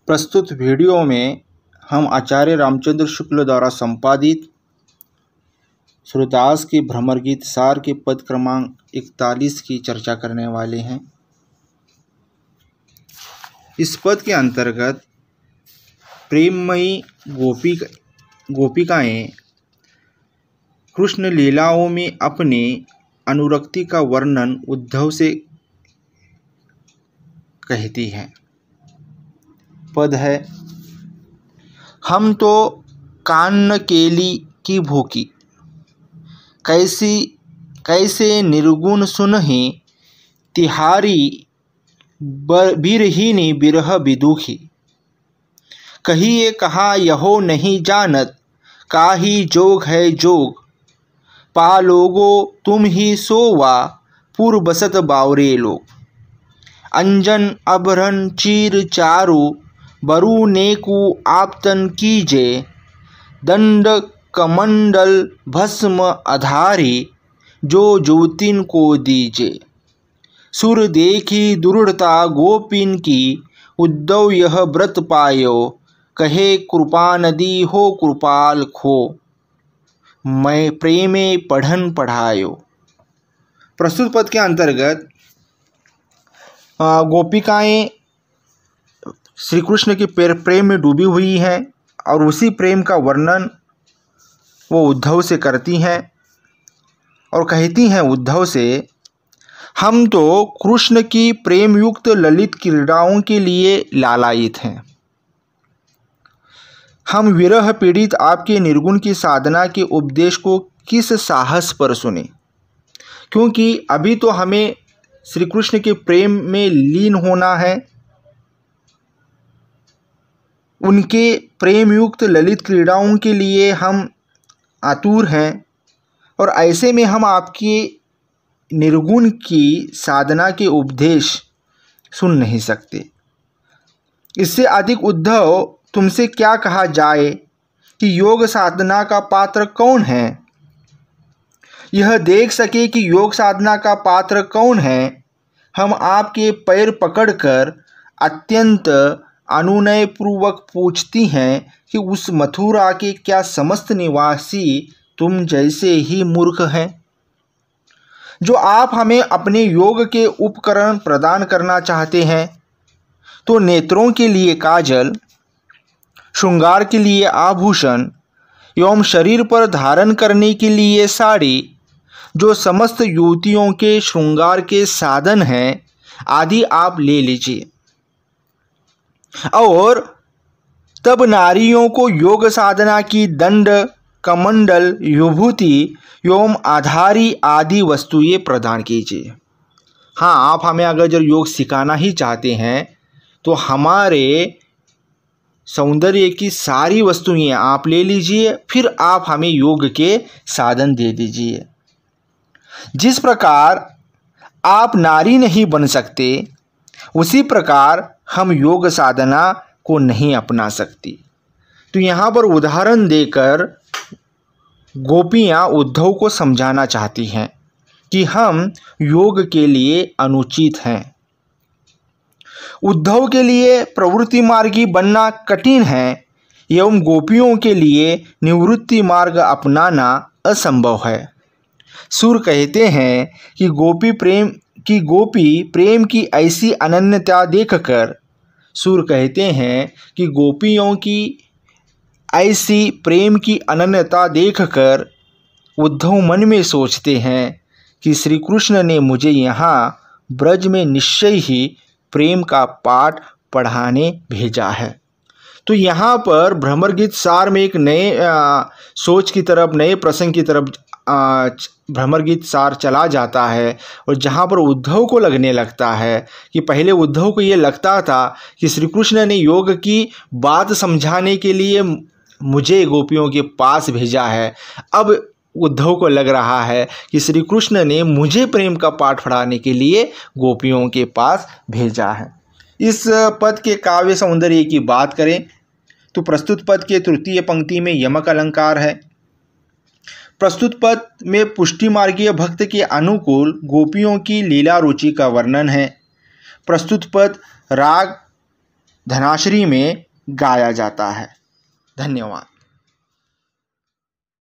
प्रस्तुत वीडियो में हम आचार्य रामचंद्र शुक्ल द्वारा संपादित सूरदास के भ्रमर गीत सार के पद क्रमांक 41 की चर्चा करने वाले हैं। इस पद के अंतर्गत प्रेममयी गोपिकाएं कृष्ण लीलाओं में अपने अनुरक्ति का वर्णन उद्धव से कहती हैं। पद है, हम तो कान्न केली की भूखी, कैसे निर्गुण सुनहि तिहारी बिरहिनी बिरह विदुखी। कहिए कहा यहो नहीं जानत, काही जोग है जोग, पालोगो तुम ही सोवा पुर बसत बावरे लोग। अंजन अभरन चीर चारु बरु नेकु आपतन कीजे, दंड कमंडल भस्म आधारी जो ज्योतिन को दीजे। सुर देखी दुरूढ़ता गोपिन की, उद्धव यह व्रत पायो, कहे कृपा नदी हो कृपाल खो, मैं प्रेमे पढ़न पढ़ायो। प्रस्तुत पद के अंतर्गत गोपिकाएं श्री कृष्ण के प्रेम में डूबी हुई हैं और उसी प्रेम का वर्णन वो उद्धव से करती हैं और कहती हैं उद्धव से, हम तो कृष्ण की प्रेम युक्त ललित क्रीड़ाओं के लिए लालायित हैं। हम विरह पीड़ित आपके निर्गुण की साधना के उपदेश को किस साहस पर सुने, क्योंकि अभी तो हमें श्री कृष्ण के प्रेम में लीन होना है। उनके प्रेम युक्त ललित क्रीड़ाओं के लिए हम आतुर हैं और ऐसे में हम आपके निर्गुण की साधना के उपदेश सुन नहीं सकते। इससे अधिक उद्धव तुमसे क्या कहा जाए कि योग साधना का पात्र कौन है। यह देख सके कि योग साधना का पात्र कौन है, हम आपके पैर पकड़कर अत्यंत अनुनय पूर्वक पूछती हैं कि उस मथुरा के क्या समस्त निवासी तुम जैसे ही मूर्ख हैं, जो आप हमें अपने योग के उपकरण प्रदान करना चाहते हैं। तो नेत्रों के लिए काजल, श्रृंगार के लिए आभूषण एवं शरीर पर धारण करने के लिए साड़ी, जो समस्त युवतियों के श्रृंगार के साधन हैं, आदि आप ले लीजिए। और तब नारियों को योग साधना की दंड कमंडल विभूति एवं आधारी आदि वस्तुएं प्रदान कीजिए। हाँ, आप हमें अगर जब योग सिखाना ही चाहते हैं तो हमारे सौंदर्य की सारी वस्तुएं आप ले लीजिए, फिर आप हमें योग के साधन दे दीजिए। जिस प्रकार आप नारी नहीं बन सकते, उसी प्रकार हम योग साधना को नहीं अपना सकती। तो यहाँ पर उदाहरण देकर गोपियाँ उद्धव को समझाना चाहती हैं कि हम योग के लिए अनुचित हैं। उद्धव के लिए प्रवृत्ति मार्गी बनना कठिन है एवं गोपियों के लिए निवृत्ति मार्ग अपनाना असंभव है। सुर कहते हैं कि गोपी प्रेम की ऐसी अनन्यता देखकर, सुर कहते हैं कि गोपियों की ऐसी प्रेम की अनन्यता देखकर उद्धव मन में सोचते हैं कि श्री कृष्ण ने मुझे यहाँ ब्रज में निश्चय ही प्रेम का पाठ पढ़ाने भेजा है। तो यहाँ पर भ्रमर गीत सार में एक नए सोच की तरफ, नए प्रसंग की तरफ भ्रमर गीत सार चला जाता है और जहाँ पर उद्धव को लगने लगता है कि पहले उद्धव को ये लगता था कि श्री कृष्ण ने योग की बात समझाने के लिए मुझे गोपियों के पास भेजा है। अब उद्धव को लग रहा है कि श्री कृष्ण ने मुझे प्रेम का पाठ पढ़ाने के लिए गोपियों के पास भेजा है। इस पद के काव्य सौंदर्य की बात करें तो प्रस्तुत पद के तृतीय पंक्ति में यमक अलंकार है। प्रस्तुत पद में पुष्टि मार्गीय भक्त के अनुकूल गोपियों की लीला रुचि का वर्णन है। प्रस्तुत पद राग धनाश्री में गाया जाता है। धन्यवाद।